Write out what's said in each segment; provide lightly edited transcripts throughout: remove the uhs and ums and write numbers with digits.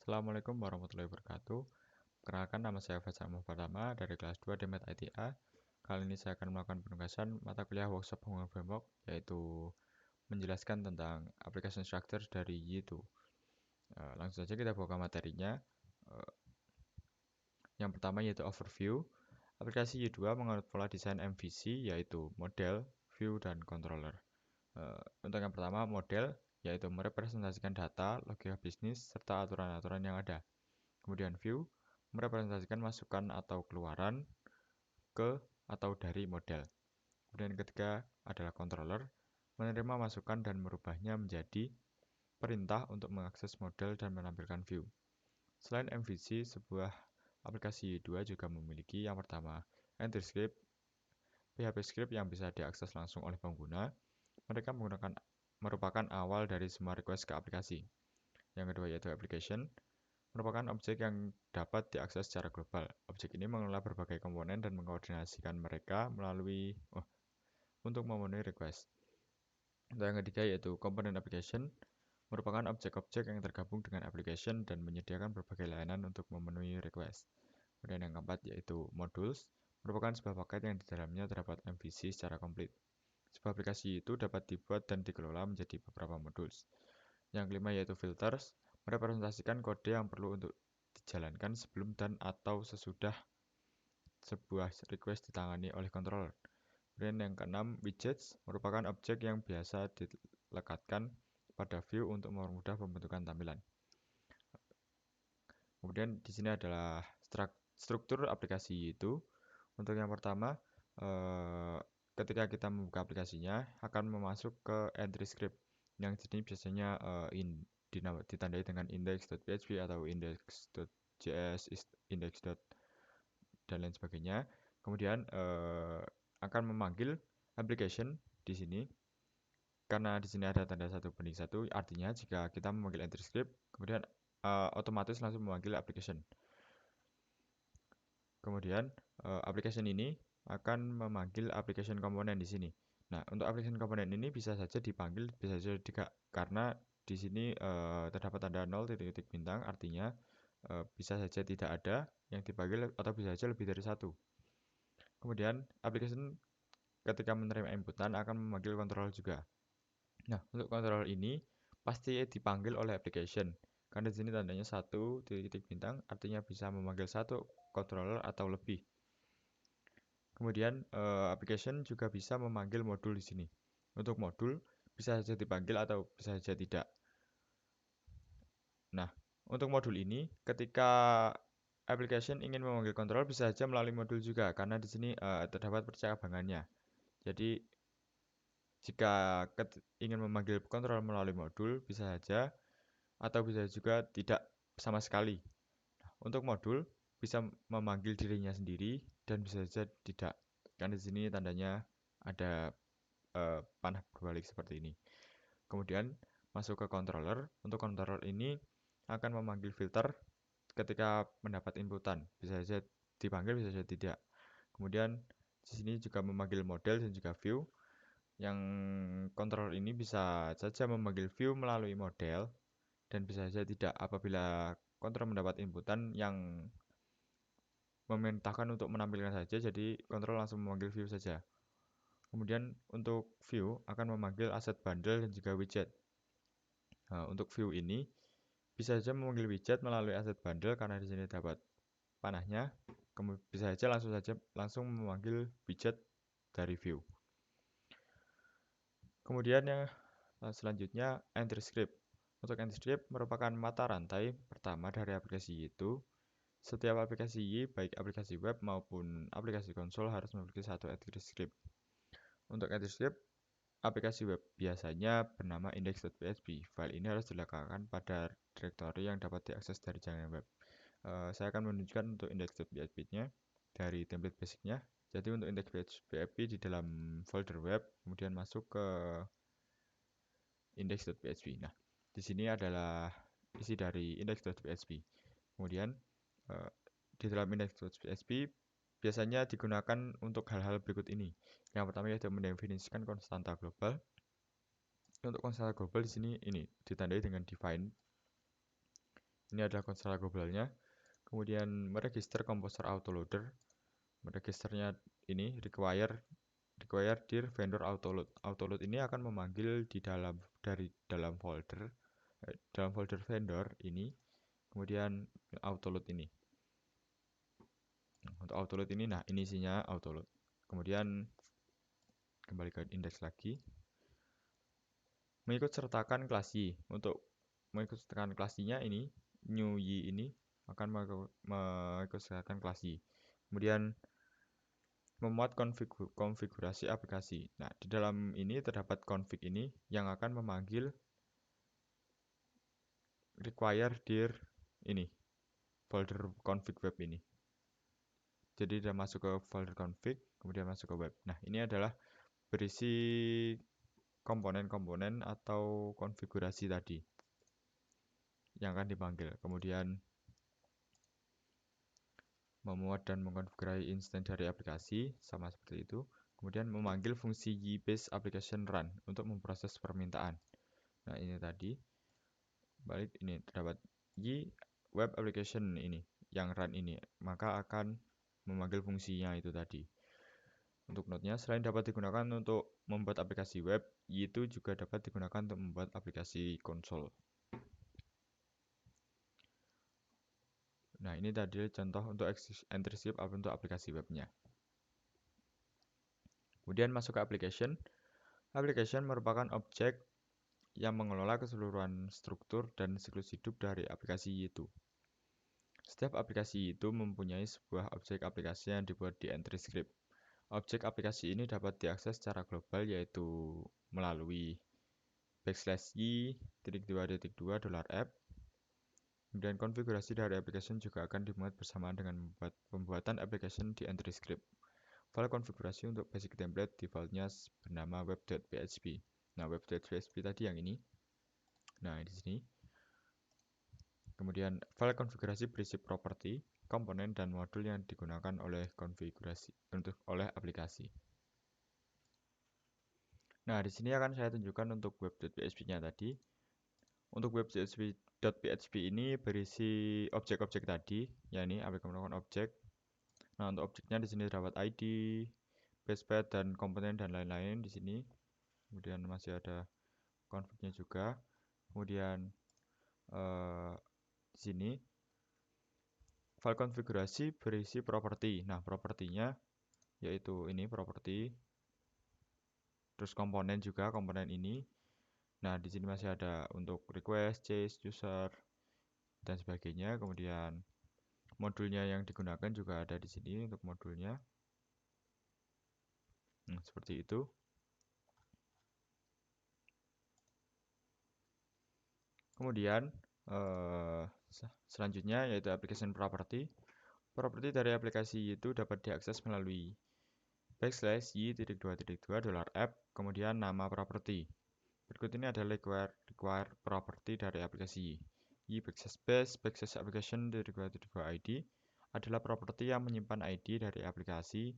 Assalamualaikum warahmatullahi wabarakatuh. Perkenalkan, nama saya Faisal Muhammad dari kelas 2 Demet ITA. Kali ini saya akan melakukan penugasan mata kuliah workshop pengembangan framework, yaitu menjelaskan tentang application structure dari Y2. Langsung saja kita buka materinya. Eh, yang pertama yaitu overview. Aplikasi Y2 menganut pola desain MVC, yaitu model, view, dan controller. Untuk yang pertama, model, yaitu merepresentasikan data, logika bisnis, serta aturan-aturan yang ada. Kemudian view, merepresentasikan masukan atau keluaran ke atau dari model. Kemudian ketiga adalah controller, menerima masukan dan merubahnya menjadi perintah untuk mengakses model dan menampilkan view. Selain MVC, sebuah aplikasi Y2 juga memiliki yang pertama, entry script, PHP script yang bisa diakses langsung oleh pengguna. Mereka merupakan awal dari semua request ke aplikasi. Yang kedua yaitu application, merupakan objek yang dapat diakses secara global. Objek ini mengelola berbagai komponen dan mengkoordinasikan mereka untuk memenuhi request. Untuk yang ketiga yaitu component application, merupakan objek-objek yang tergabung dengan application dan menyediakan berbagai layanan untuk memenuhi request. Kemudian yang keempat yaitu modules, merupakan sebuah paket yang di dalamnya terdapat MVC secara komplit. Sebuah aplikasi itu dapat dibuat dan dikelola menjadi beberapa modules. Yang kelima yaitu filters, merepresentasikan kode yang perlu untuk dijalankan sebelum dan atau sesudah sebuah request ditangani oleh controller. Kemudian yang keenam, widgets merupakan objek yang biasa dilekatkan pada view untuk mempermudah pembentukan tampilan. Kemudian di sini adalah struktur aplikasi itu. Untuk yang pertama, ketika kita membuka aplikasinya akan memasuk ke entry script yang di sini biasanya ditandai dengan index.php atau index.js, index. Dan lain sebagainya. Kemudian akan memanggil application di sini karena di sini ada tanda satu banding satu, artinya jika kita memanggil entry script, kemudian otomatis langsung memanggil application. Kemudian application ini akan memanggil application komponen di sini. Nah, untuk application komponen ini bisa saja dipanggil, bisa saja tidak, karena di sini terdapat tanda 0 titik-titik bintang, artinya bisa saja tidak ada yang dipanggil atau bisa saja lebih dari satu. Kemudian application ketika menerima inputan akan memanggil controller juga. Nah, untuk controller ini pasti dipanggil oleh application. Karena di sini tandanya satu titik bintang, artinya bisa memanggil satu controller atau lebih. Kemudian application juga bisa memanggil modul di sini. Untuk modul bisa saja dipanggil atau bisa saja tidak. Nah, untuk modul ini ketika application ingin memanggil controller bisa saja melalui modul juga karena di sini terdapat percakapannya. Jadi jika ingin memanggil controller melalui modul bisa saja atau bisa juga tidak sama sekali. Untuk modul bisa memanggil dirinya sendiri dan bisa saja tidak. Karena di sini tandanya ada panah berbalik seperti ini. Kemudian masuk ke controller. Untuk controller ini akan memanggil filter ketika mendapat inputan. Bisa saja dipanggil, bisa saja tidak. Kemudian di sini juga memanggil model dan juga view. Yang controller ini bisa saja memanggil view melalui model dan bisa saja tidak apabila controller mendapat inputan yang memerintahkan untuk menampilkan saja, jadi controller langsung memanggil view saja. Kemudian untuk view akan memanggil asset bundle dan juga widget. Nah, untuk view ini bisa saja memanggil widget melalui asset bundle karena di sini dapat panahnya. Bisa saja langsung memanggil widget dari view. Kemudian yang selanjutnya entry script. Untuk entry script merupakan mata rantai pertama dari aplikasi itu. Setiap aplikasi Y, baik aplikasi web maupun aplikasi konsol harus memiliki satu entry script. Untuk entry script, aplikasi web biasanya bernama index.php. File ini harus diletakkan pada directory yang dapat diakses dari jaringan web. Saya akan menunjukkan untuk index.php-nya dari template basic-nya. Jadi untuk index.php di dalam folder web, kemudian masuk ke index.php. Nah, di sini adalah isi dari index.php. Kemudian di dalam index.php biasanya digunakan untuk hal-hal berikut ini. Yang pertama yaitu mendefinisikan konstanta global. Untuk konstanta global di sini ini ditandai dengan define. Ini adalah konstruksi globalnya. Kemudian meregister composer autoloader. Meregisternya ini require dir vendor autoload. Autoload ini akan memanggil dari dalam folder vendor ini, kemudian autoload ini. Untuk autoload ini, nah ini isinya autoload. Kemudian kembali ke index lagi. Mengikut sertakan kelas Y. Untuk mengikut sertakan kelas Y-nya ini, new Y ini akan mengikut sertakan kelas Y. Kemudian memuat konfigurasi aplikasi. Nah, di dalam ini terdapat config ini yang akan memanggil require dir ini, folder config web ini. Jadi dia masuk ke folder config, kemudian masuk ke web. Nah, ini adalah berisi komponen-komponen atau konfigurasi tadi yang akan dipanggil. Kemudian memuat dan mengkonfigurasi instance dari aplikasi, sama seperti itu. Kemudian memanggil fungsi y-based application run untuk memproses permintaan. Nah, ini tadi. Balik ini terdapat y web application ini, yang run ini. Maka akan memanggil fungsinya itu tadi. Untuk node-nya, selain dapat digunakan untuk membuat aplikasi web, y itu juga dapat digunakan untuk membuat aplikasi konsol. Nah, ini tadi contoh untuk entry script untuk aplikasi webnya. Kemudian masuk ke application. Application merupakan objek yang mengelola keseluruhan struktur dan siklus hidup dari aplikasi itu. Setiap aplikasi itu mempunyai sebuah objek aplikasi yang dibuat di entry script. Objek aplikasi ini dapat diakses secara global, yaitu melalui /y-2.2 $app. Kemudian konfigurasi dari application juga akan dimuat bersamaan dengan pembuatan application di entry script. File konfigurasi untuk basic template defaultnya bernama web.php. Nah, web.php tadi yang ini. Nah, di sini. Kemudian file konfigurasi berisi properti, komponen, dan modul yang digunakan oleh aplikasi. Nah, di sini akan saya tunjukkan untuk web.php-nya tadi. Untuk web.php ini berisi objek-objek tadi, yakni aplikasi menggunakan objek. Nah, untuk objeknya di sini terdapat ID, basepath, dan komponen dan lain-lain di sini. Kemudian masih ada config-nya juga. Kemudian di sini file konfigurasi berisi properti. Nah, propertinya yaitu ini properti. Terus komponen juga, komponen ini. Nah, di sini masih ada untuk request, chase, user, dan sebagainya. Kemudian modulnya yang digunakan juga ada di sini untuk modulnya. Seperti itu. Kemudian selanjutnya yaitu application property. Properti dari aplikasi itu dapat diakses melalui /y-2.2 $app, kemudian nama property. Berikut ini adalah require property dari aplikasi y-application-2.2 ID adalah properti yang menyimpan ID dari aplikasi.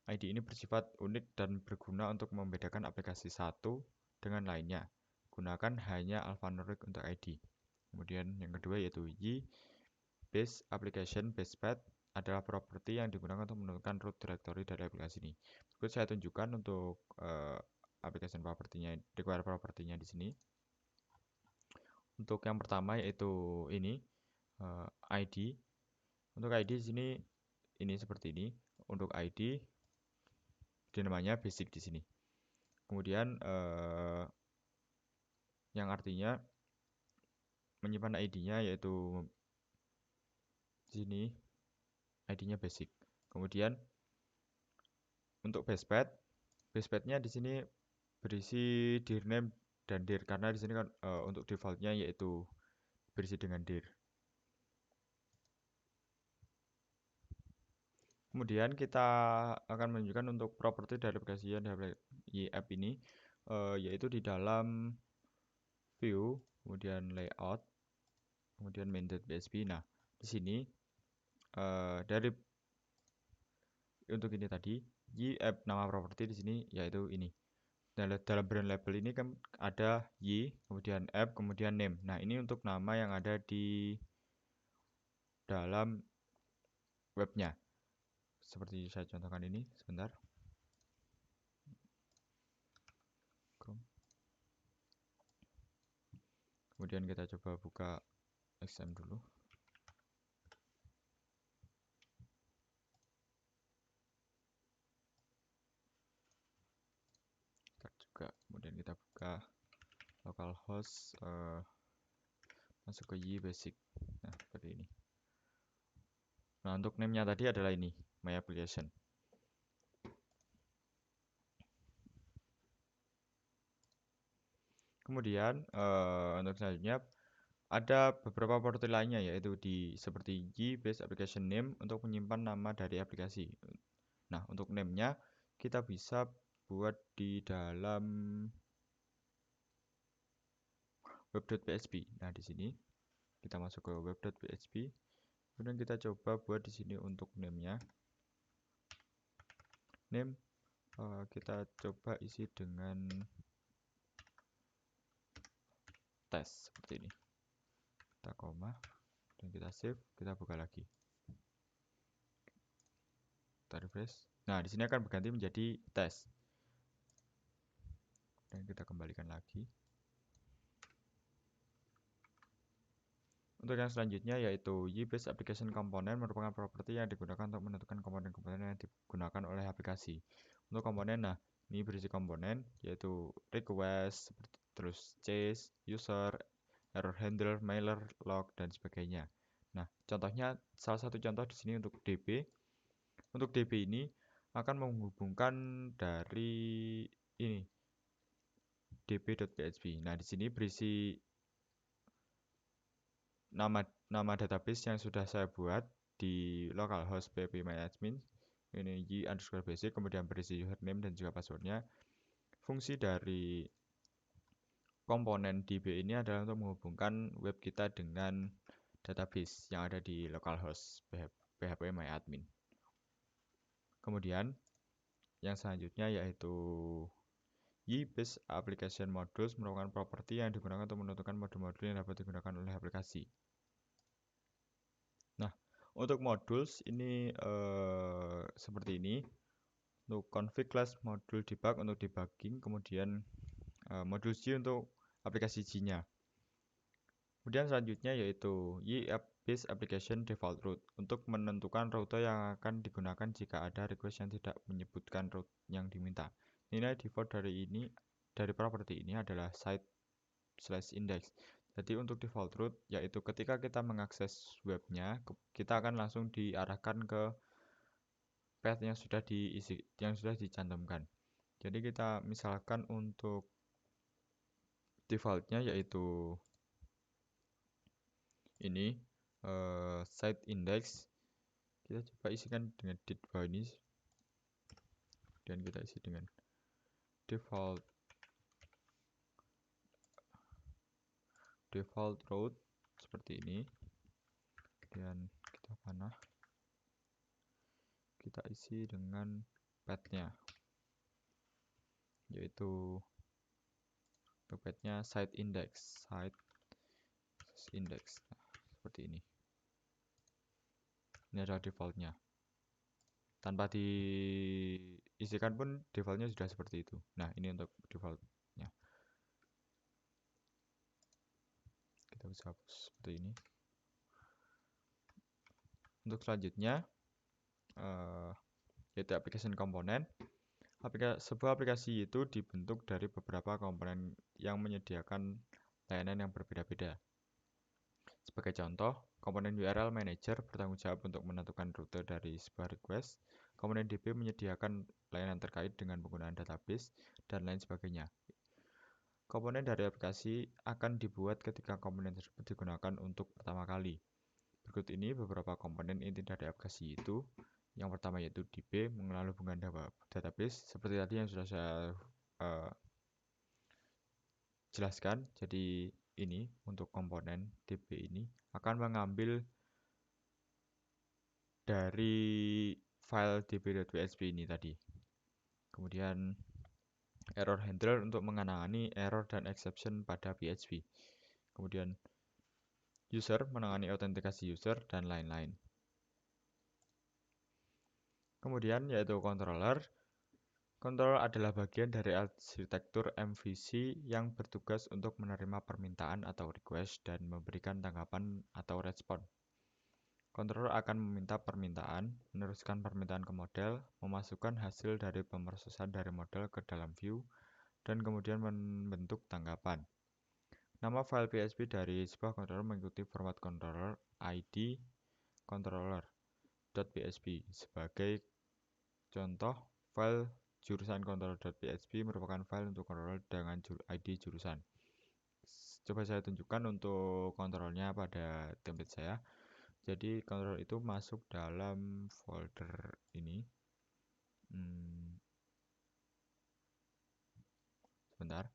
ID ini bersifat unik dan berguna untuk membedakan aplikasi satu dengan lainnya. Gunakan hanya alphanumeric untuk ID. Kemudian yang kedua yaitu y-based application basepath adalah properti yang digunakan untuk menentukan root directory dari aplikasi ini. Berikut saya tunjukkan untuk application propertinya, require propertinya di sini. Untuk yang pertama yaitu ini ID. Untuk ID di sini ini seperti ini. Untuk ID namanya basic di sini. Kemudian yang artinya menyimpan ID-nya yaitu di sini ID-nya basic. Kemudian untuk basepath-nya di sini berisi dir name dan dir, karena di sini kan untuk defaultnya yaitu berisi dengan dir. Kemudian kita akan menunjukkan untuk properti dari aplikasi y-app ini, yaitu di dalam view, kemudian layout, kemudian main.php. Nah, di sini dari untuk ini tadi y-app nama properti di sini yaitu ini dalam brand label ini kan ada y, kemudian app, kemudian name. Nah, ini untuk nama yang ada di dalam webnya. Seperti saya contohkan ini, sebentar. Kemudian kita coba buka XM dulu. Juga kemudian kita buka localhost, masuk ke y basic. Nah, seperti ini. Nah, untuk name-nya tadi adalah ini, my application. Kemudian untuk selanjutnya ada beberapa properti lainnya, yaitu seperti y base application name untuk menyimpan nama dari aplikasi. Nah, untuk name-nya kita bisa buat di dalam web.php. Nah, di sini kita masuk ke web.php. Kemudian kita coba buat di sini untuk name-nya. Name kita coba isi dengan tes seperti ini. Kita koma dan kita save, kita buka lagi. Kita refresh. Nah, di sini akan berganti menjadi tes. Dan kita kembalikan lagi. Untuk yang selanjutnya yaitu y-based application component merupakan properti yang digunakan untuk menentukan komponen-komponen yang digunakan oleh aplikasi. Untuk komponen, nah ini berisi komponen yaitu request, terus chase, user, error handler, mailer, log, dan sebagainya. Nah, contohnya salah satu contoh di sini untuk DB. Untuk DB ini akan menghubungkan dari ini db.php. Nah, di sini berisi nama database yang sudah saya buat di localhost phpMyAdmin. Ini y_basic, kemudian berisi username dan juga passwordnya. Fungsi dari komponen db ini adalah untuk menghubungkan web kita dengan database yang ada di localhost phpMyAdmin. Kemudian yang selanjutnya yaitu y-based application modules merupakan properti yang digunakan untuk menentukan modul-modul yang dapat digunakan oleh aplikasi. Nah, untuk modules ini seperti ini. Untuk config class modul debug untuk debugging, kemudian modul G untuk aplikasi G-nya. Kemudian selanjutnya yaitu y-based application default route untuk menentukan rute yang akan digunakan jika ada request yang tidak menyebutkan route yang diminta. Nilai default dari properti ini adalah site/index. Jadi untuk default route yaitu ketika kita mengakses webnya, kita akan langsung diarahkan ke path yang sudah dicantumkan. Jadi kita misalkan untuk defaultnya yaitu ini site index, kita coba isikan dengan di bawah ini dan kita isi dengan default route seperti ini. Kemudian kita panah, kita isi dengan path-nya yaitu path-nya site index. Nah, seperti ini. Ini adalah defaultnya. Tanpa diisikan pun defaultnya sudah seperti itu. Nah, ini untuk defaultnya. Kita bisa hapus seperti ini. Untuk selanjutnya yaitu application component. Sebuah aplikasi itu dibentuk dari beberapa komponen yang menyediakan layanan yang berbeda-beda. Sebagai contoh, komponen URL Manager bertanggung jawab untuk menentukan rute dari sebuah request. Komponen DB menyediakan layanan terkait dengan penggunaan database, dan lain sebagainya. Komponen dari aplikasi akan dibuat ketika komponen tersebut digunakan untuk pertama kali. Berikut ini beberapa komponen inti dari aplikasi itu. Yang pertama yaitu DB, mengenal hubungan database, seperti tadi yang sudah saya jelaskan. Jadi ini untuk komponen DB ini akan mengambil dari file db.php ini tadi. Kemudian Error handler untuk menangani error dan exception pada PHP. Kemudian user menangani autentikasi user dan lain-lain. Kemudian yaitu controller. Controller adalah bagian dari arsitektur MVC yang bertugas untuk menerima permintaan atau request dan memberikan tanggapan atau respon. Controller akan meminta permintaan, meneruskan permintaan ke model, memasukkan hasil dari pemrosesan dari model ke dalam view, dan kemudian membentuk tanggapan. Nama file PHP dari sebuah controller mengikuti format controller ID controller.php. Sebagai contoh, file jurusan controller.php merupakan file untuk controller dengan ID jurusan. Coba saya tunjukkan untuk kontrolnya pada template saya. Jadi controller itu masuk dalam folder ini. Sebentar.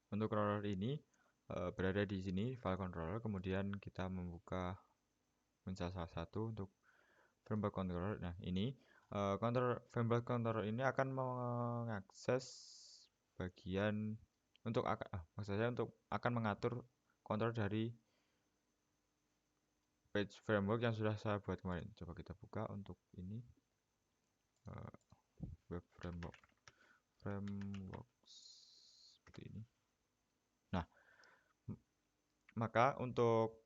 Untuk controller ini berada di sini file controller. Kemudian kita membuka mencari salah satu untuk framework controller. Nah ini framework controller ini akan mengakses bagian untuk maksudnya untuk akan mengatur controller dari page framework yang sudah saya buat kemarin. Coba kita buka untuk ini web framework seperti ini. Nah, maka untuk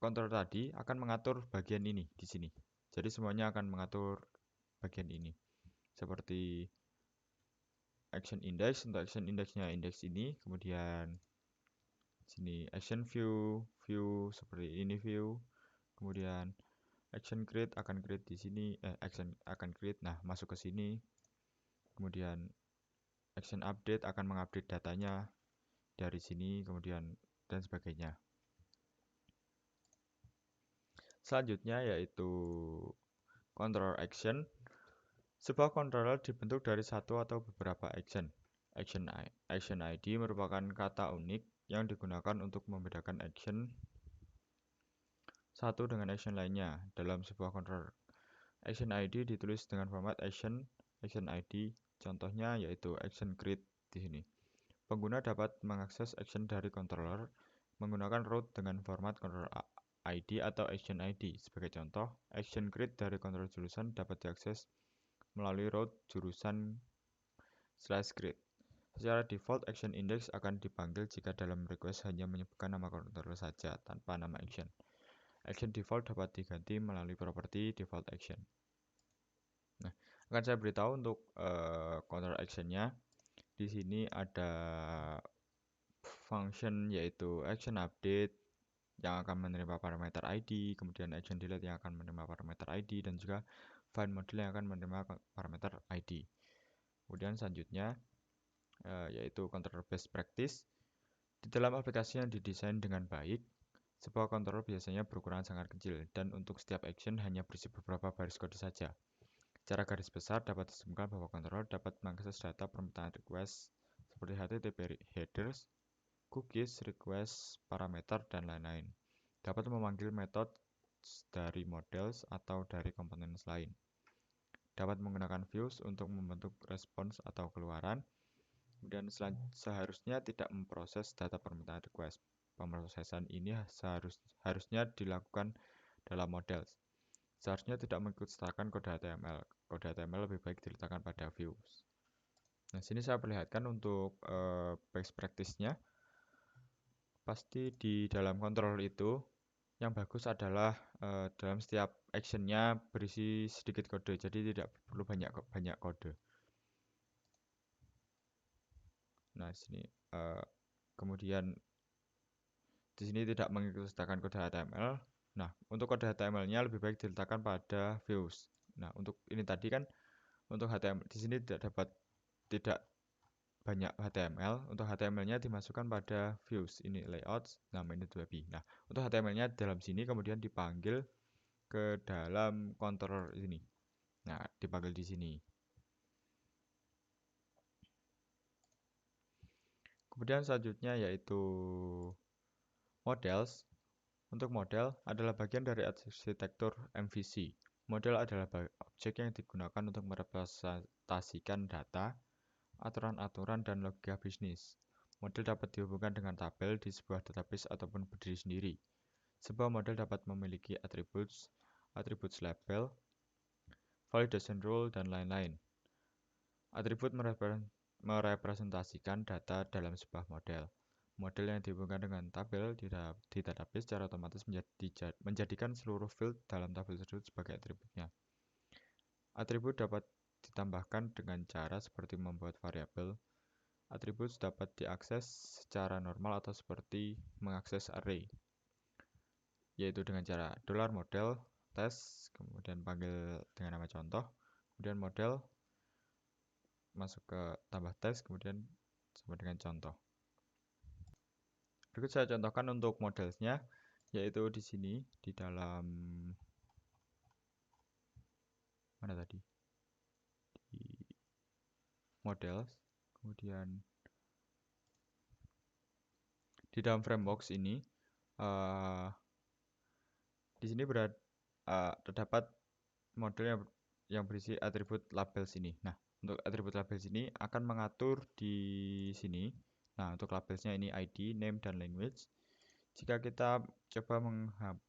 controller tadi akan mengatur bagian ini di sini. Jadi semuanya akan mengatur bagian ini. Seperti action index, untuk action indexnya indeks ini, kemudian sini action view seperti ini view, kemudian action create akan create di sini, action akan create, nah masuk ke sini, kemudian action update akan mengupdate datanya dari sini, kemudian dan sebagainya. Selanjutnya yaitu controller action. Sebuah controller dibentuk dari satu atau beberapa action. Action ID merupakan kata unik yang digunakan untuk membedakan action satu dengan action lainnya dalam sebuah controller. Action ID ditulis dengan format action ID. Contohnya yaitu action create di sini. Pengguna dapat mengakses action dari controller menggunakan root dengan format controller ID atau action ID. Sebagai contoh, action create dari controller jurusan dapat diakses melalui root jurusan /create. Secara default, action index akan dipanggil jika dalam request hanya menyebutkan nama controller saja tanpa nama action. Action default dapat diganti melalui properti default action. Nah, akan saya beritahu untuk controller actionnya. Di sini ada function yaitu action update yang akan menerima parameter ID, kemudian action delete yang akan menerima parameter ID, dan juga find model yang akan menerima parameter ID. Kemudian selanjutnya yaitu controller best practice. Di dalam aplikasi yang didesain dengan baik, sebuah controller biasanya berukuran sangat kecil dan untuk setiap action hanya berisi beberapa baris kode saja. Secara garis besar dapat disimpulkan bahwa controller dapat mengakses data permintaan request seperti HTTP headers, cookies, request, parameter, dan lain-lain. Dapat memanggil metode dari models atau dari komponen lain. Dapat menggunakan views untuk membentuk respons atau keluaran. Kemudian seharusnya tidak memproses data permintaan request. Pemrosesan ini harusnya dilakukan dalam model. Seharusnya tidak mengikutsertakan kode HTML. Kode HTML lebih baik diletakkan pada views. Nah, sini saya perlihatkan untuk best practice-nya. Pasti di dalam controller itu yang bagus adalah dalam setiap action-nya berisi sedikit kode, jadi tidak perlu banyak kode. Nah, sini kemudian di sini tidak mengikutsertakan kode HTML. Nah, untuk kode HTML-nya lebih baik diletakkan pada views. Nah, untuk ini tadi kan untuk HTML di sini tidak banyak HTML. Untuk HTML-nya dimasukkan pada views. Ini layouts, nama ini webby. Nah, untuk HTML-nya dalam sini kemudian dipanggil ke dalam controller ini. Nah, dipanggil di sini. Kemudian selanjutnya yaitu models. Untuk model adalah bagian dari arsitektur MVC. Model adalah objek yang digunakan untuk merepresentasikan data, aturan-aturan, dan logika bisnis. Model dapat dihubungkan dengan tabel di sebuah database ataupun berdiri sendiri. Sebuah model dapat memiliki atribut label, validation rule, dan lain-lain. Atribut merepresentasikan data dalam sebuah model. Model yang dihubungkan dengan tabel di database secara otomatis menjadikan seluruh field dalam tabel tersebut sebagai atributnya. Atribut dapat ditambahkan dengan cara seperti membuat variabel. Atribut dapat diakses secara normal atau seperti mengakses array, yaitu dengan cara $model test, kemudian panggil dengan nama contoh, kemudian model masuk ke tambah test, kemudian sama dengan contoh. Berikut saya contohkan untuk modelnya, yaitu di sini di dalam mana tadi? Di model, kemudian di dalam frameworks ini di sini terdapat model yang berisi atribut labels ini. Nah, untuk atribut labels ini akan mengatur di sini. Nah, untuk labelsnya ini ID, name, dan language. Jika kita coba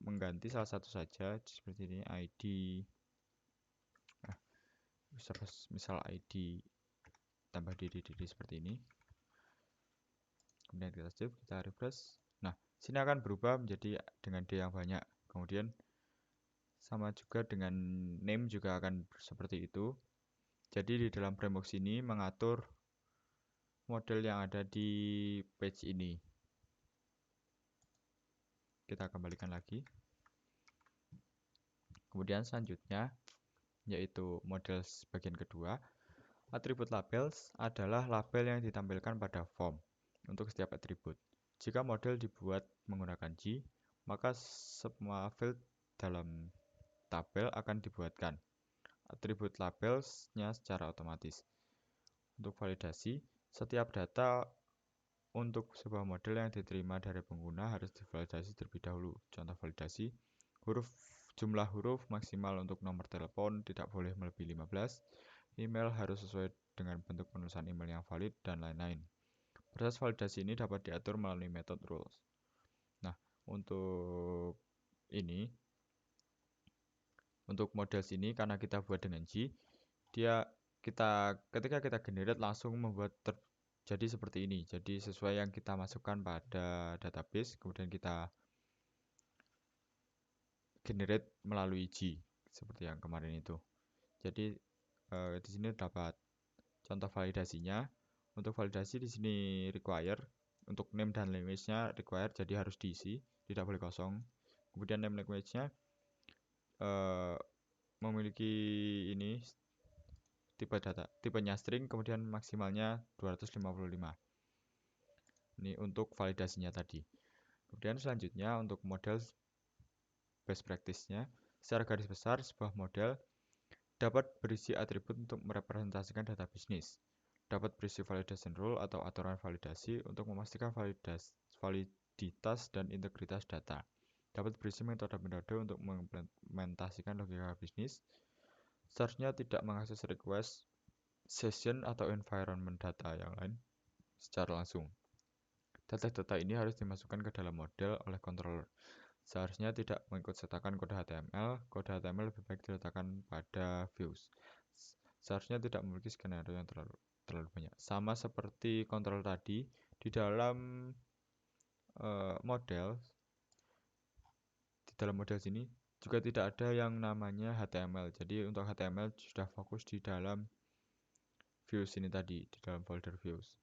mengganti salah satu saja seperti ini, ID, misal ID tambah diri seperti ini. Kemudian kita save, kita refresh. Nah, sini akan berubah menjadi dengan D yang banyak. Kemudian sama juga dengan name juga akan seperti itu. Jadi di dalam framework ini mengatur model yang ada di page ini. Kita kembalikan lagi. Kemudian selanjutnya yaitu model bagian kedua. Atribut labels adalah label yang ditampilkan pada form untuk setiap atribut. Jika model dibuat menggunakan G, maka semua field dalam tabel akan dibuatkan atribut labelsnya secara otomatis. Untuk validasi, setiap data untuk sebuah model yang diterima dari pengguna harus divalidasi terlebih dahulu. Contoh validasi, jumlah huruf maksimal untuk nomor telepon tidak boleh melebihi 15, email harus sesuai dengan bentuk penulisan email yang valid, dan lain-lain. Proses validasi ini dapat diatur melalui method rules. Nah, untuk model sini karena kita buat dengan G, ketika kita generate langsung membuat jadi seperti ini. Jadi sesuai yang kita masukkan pada database, kemudian kita generate melalui G seperti yang kemarin itu. Jadi di sini dapat contoh validasinya. Untuk validasi di sini require, untuk name dan language-nya require, jadi harus diisi, tidak boleh kosong. Kemudian name language-nya memiliki ini tipenya string, kemudian maksimalnya 255. Ini untuk validasinya tadi. Kemudian selanjutnya untuk model best practice-nya, secara garis besar sebuah model dapat berisi atribut untuk merepresentasikan data bisnis. Dapat berisi validation rule atau aturan validasi untuk memastikan validitas dan integritas data. Dapat berisi metode-metode untuk mengimplementasikan logika bisnis. Seharusnya tidak mengakses request, session, atau environment data yang lain secara langsung. Data-data ini harus dimasukkan ke dalam model oleh controller. Seharusnya tidak mengikut sertakan kode HTML. Kode HTML lebih baik diletakkan pada views. Seharusnya tidak memiliki skenario yang terlalu banyak. Sama seperti kontrol tadi, di dalam model sini juga tidak ada yang namanya HTML. Jadi untuk HTML sudah fokus di dalam views ini tadi, di dalam folder views.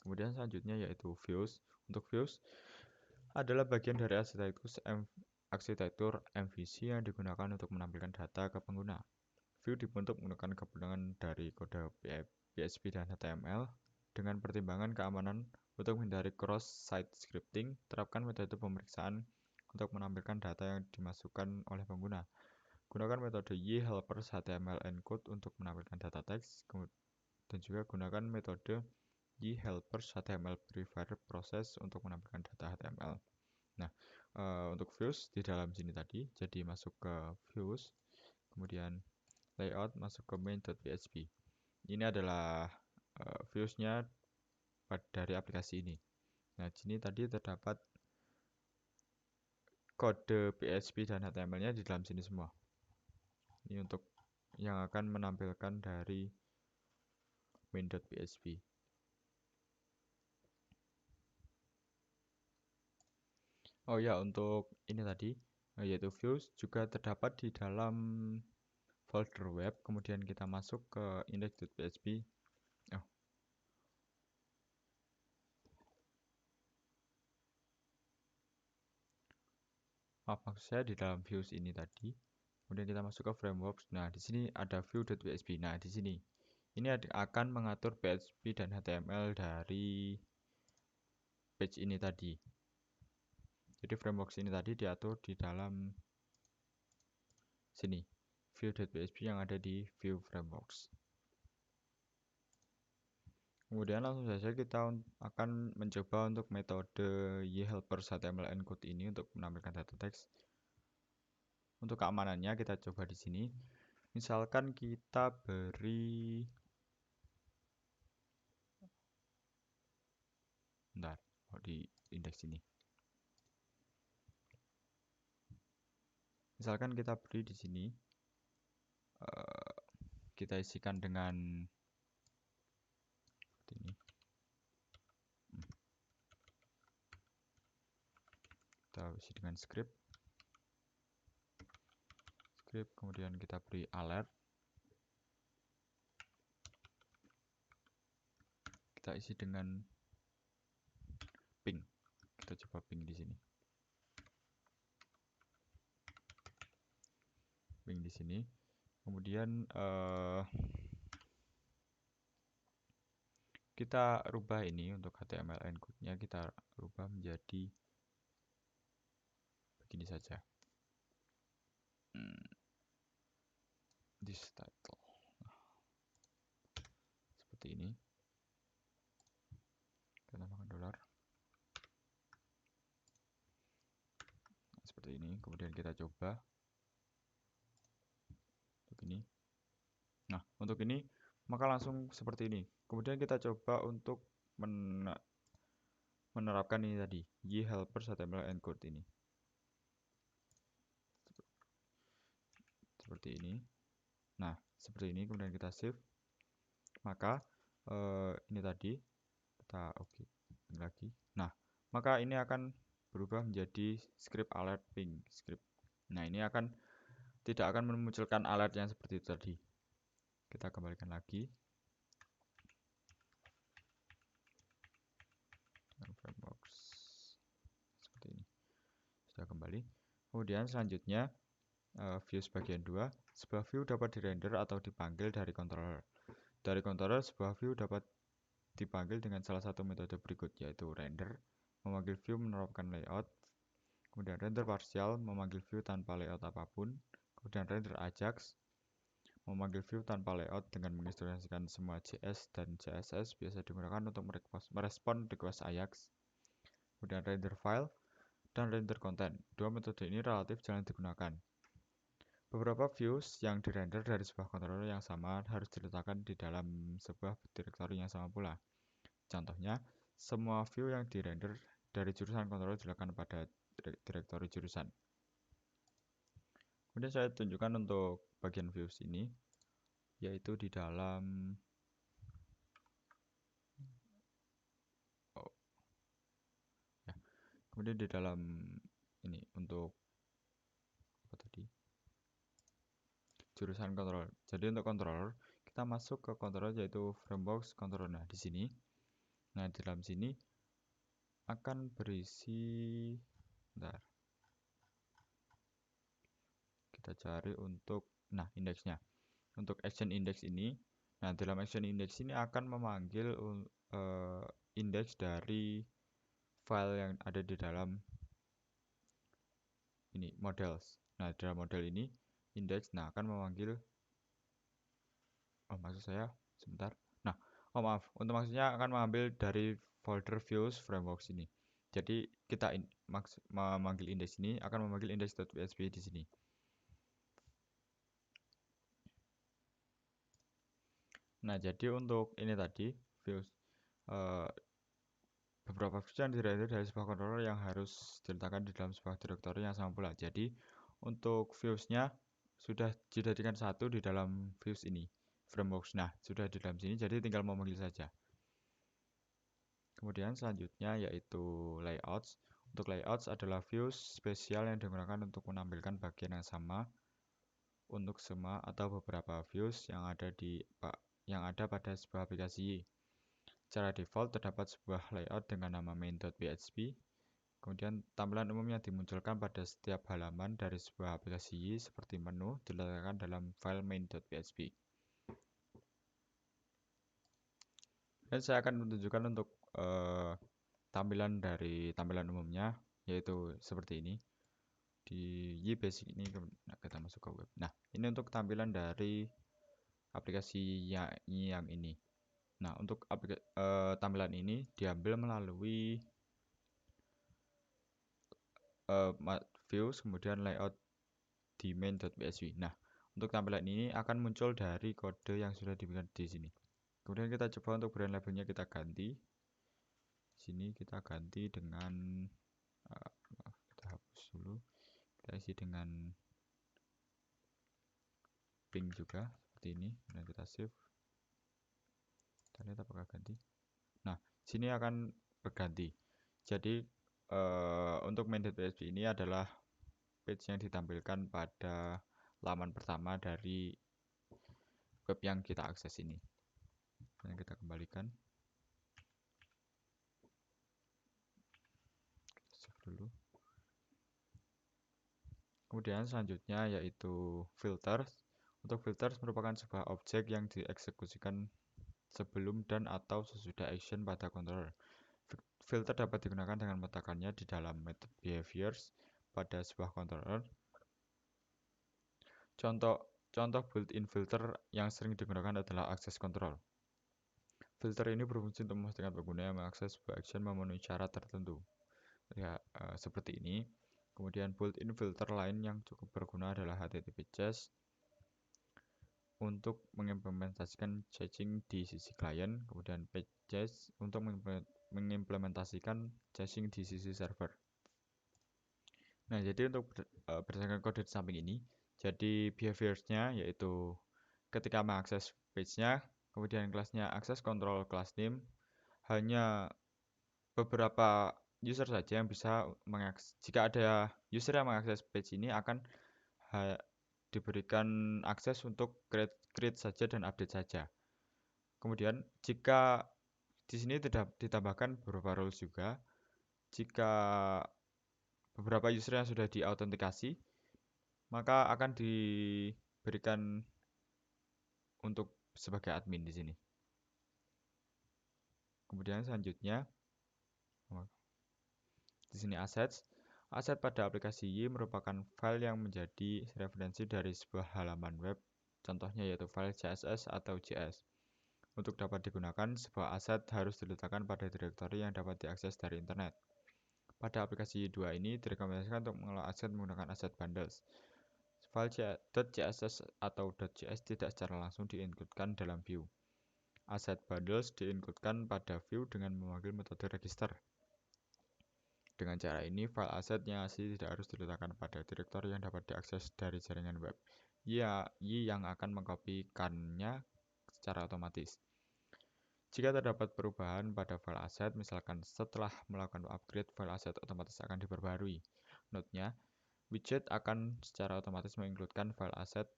Kemudian selanjutnya yaitu views. Untuk views adalah bagian dari arsitektur MVC yang digunakan untuk menampilkan data ke pengguna. View dibentuk menggunakan gabungan dari kode PHP dan HTML. Dengan pertimbangan keamanan untuk menghindari cross-site scripting, terapkan metode pemeriksaan untuk menampilkan data yang dimasukkan oleh pengguna. Gunakan metode yHelpers HTML encode untuk menampilkan data teks, dan juga gunakan metode yHelpers HTML Preferred Process untuk menampilkan data HTML. Nah, untuk views di dalam sini tadi, jadi masuk ke views, kemudian layout masuk ke main.php. Ini adalah views-nya dari aplikasi ini. Nah, di sini tadi terdapat kode PHP dan HTML-nya di dalam sini semua. Ini untuk yang akan menampilkan dari main.php. Oh ya, untuk ini tadi, yaitu views juga terdapat di dalam folder web. Kemudian kita masuk ke index.php. Oh, maksud saya di dalam views ini tadi. Kemudian kita masuk ke frameworks. Nah, di sini ada view.php. Nah, di sini ini akan mengatur PHP dan HTML dari page ini tadi. Jadi frameworks ini tadi diatur di dalam sini, view.php yang ada di view frameworks. Kemudian langsung saja kita akan mencoba untuk metode yHelpers HTML encode ini untuk menampilkan data teks. Untuk keamanannya kita coba di sini. Misalkan kita beri, bentar, di indeks ini. Misalkan kita beri di sini, kita isikan dengan seperti ini. Kita isi dengan script, kemudian kita beri alert. Kita isi dengan ping. Kita coba ping di sini. Ping di sini. Kemudian kita rubah ini untuk HTML encode-nya, kita rubah menjadi begini saja. This title. Seperti ini. Kita tambahkan $. Seperti ini. Kemudian kita coba untuk ini. Nah, untuk ini maka langsung seperti ini. Kemudian kita coba untuk menerapkan ini tadi, yHelpers HTML encode ini. Seperti ini. Nah, seperti ini. Kemudian kita save. Maka ini tadi kita ini lagi. Nah, maka ini akan berubah menjadi script alert ping script. Nah, ini tidak akan memunculkan alert yang seperti itu tadi. Kita kembalikan lagi. Frameworks seperti ini. Sudah kembali. Kemudian selanjutnya views bagian 2. Sebuah view dapat dirender atau dipanggil dari controller. Dari controller, sebuah view dapat dipanggil dengan salah satu metode berikut, yaitu render, memanggil view menerapkan layout, kemudian render parsial, memanggil view tanpa layout apapun, kemudian render ajax, memanggil view tanpa layout dengan menginstruksikan semua JS dan CSS biasa digunakan untuk merespon request Ajax, kemudian render file, dan render content. Dua metode ini relatif jarang digunakan. Beberapa views yang dirender dari sebuah controller yang sama harus diletakkan di dalam sebuah direktori yang sama pula. Contohnya, semua view yang dirender dari jurusan controller diletakkan pada direktori jurusan. Kemudian saya tunjukkan untuk bagian views ini, yaitu di dalam kemudian di dalam ini untuk apa tadi? Jurusan controller. Jadi untuk controller kita masuk ke controller yaitu frameworks controller. Nah, di sini. Nah, di dalam sini akan berisi bentar. Kita cari untuk indeksnya. Untuk action index ini, nah dalam action index ini akan memanggil indeks dari file yang ada di dalam ini models. Nah, dalam model ini index akan memanggil maksud saya sebentar. Nah, maaf, untuk maksudnya akan mengambil dari folder views frameworks ini. Jadi kita memanggil indeks ini akan memanggil index.php di sini. Nah, jadi untuk ini tadi views beberapa views yang diderive dari sebuah controller yang harus diletakkan di dalam sebuah directory yang sama pula. Jadi untuk viewsnya sudah dijadikan satu di dalam views ini, frameworks. Nah, sudah di dalam sini, jadi tinggal memanggil saja. Kemudian selanjutnya yaitu layouts. Untuk layouts adalah views spesial yang digunakan untuk menampilkan bagian yang sama untuk semua atau beberapa views yang ada pada sebuah aplikasi. Secara default terdapat sebuah layout dengan nama main.php. Kemudian tampilan umum yang dimunculkan pada setiap halaman dari sebuah aplikasi seperti menu diletakkan dalam file main.php. Dan saya akan menunjukkan untuk tampilan dari tampilan umumnya, yaitu seperti ini. Di basic ini kita masuk ke web. Nah, ini untuk tampilan dari aplikasi yang ini. Nah, untuk tampilan ini diambil melalui views, kemudian layout di main.php. Nah, untuk tampilan ini akan muncul dari kode yang sudah diberikan di sini. Kemudian kita coba untuk brand labelnya kita ganti. Sini kita ganti dengan kita hapus dulu. Kita isi dengan pink juga seperti ini. Dan kita save. Kita lihat apakah ganti. Nah, sini akan berganti. Jadi untuk main.php ini adalah page yang ditampilkan pada laman pertama dari web yang kita akses ini. Dan kita kembalikan. Save dulu. Kemudian selanjutnya yaitu filters. Untuk filters merupakan sebuah objek yang dieksekusikan sebelum dan atau sesudah action pada controller. Filter dapat digunakan dengan meletakkannya di dalam method behaviors pada sebuah controller. Contoh built-in filter yang sering digunakan adalah access control. Filter ini berfungsi untuk memastikan pengguna yang mengakses sebuah action memenuhi syarat tertentu. Ya, seperti ini. Kemudian built-in filter lain yang cukup berguna adalah HTTP JAS untuk mengimplementasikan caching di sisi klien, kemudian PageJAS untuk mengimplementasikan caching di sisi server. Nah, jadi untuk berdasarkan kode di samping ini, jadi behaviorsnya yaitu ketika mengakses page-nya, kemudian kelasnya access control class name, hanya beberapa user saja yang bisa mengakses. Jika ada user yang mengakses page ini akan diberikan akses untuk create saja dan update saja. Kemudian jika di sini tidak ditambahkan beberapa rules juga, jika beberapa user yang sudah diautentikasi, maka akan diberikan untuk sebagai admin di sini. Kemudian selanjutnya di sini assets. Aset pada aplikasi Y merupakan file yang menjadi referensi dari sebuah halaman web. Contohnya yaitu file CSS atau JS. Untuk dapat digunakan, sebuah aset harus diletakkan pada direktori yang dapat diakses dari internet. Pada aplikasi Y2 ini direkomendasikan untuk mengelola aset menggunakan aset bundles. File .css atau .js tidak secara langsung diincludekan dalam view. Aset bundles diincludekan pada view dengan memanggil metode register. Dengan cara ini, file aset yang asli tidak harus diletakkan pada direktori yang dapat diakses dari jaringan web. Y yang akan mengkopikannya secara otomatis. Jika terdapat perubahan pada file aset, misalkan setelah melakukan upgrade, file aset otomatis akan diperbarui. Note-nya, widget akan secara otomatis mengincludekan file aset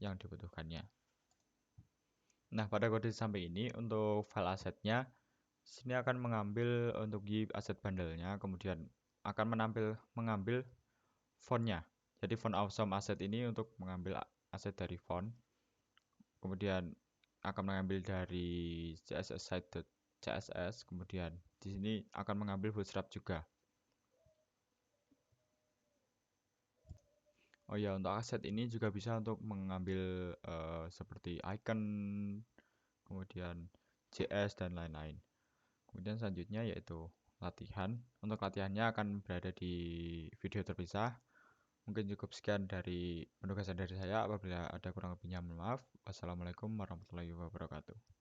yang dibutuhkannya. Nah, pada kode di samping ini, untuk file asetnya, sini akan mengambil untuk Y aset bundle-nya, kemudian akan mengambil fontnya. Jadi font awesome asset ini untuk mengambil aset dari font. Kemudian akan mengambil dari CSS site.css. Kemudian di sini akan mengambil bootstrap juga. Oh ya, untuk aset ini juga bisa untuk mengambil seperti icon, kemudian JS dan lain-lain. Kemudian selanjutnya yaitu latihan. Untuk latihannya akan berada di video terpisah. Mungkin cukup sekian dari penugasan dari saya. Apabila ada kurang lebihnya, mohon maaf. Wassalamualaikum warahmatullahi wabarakatuh.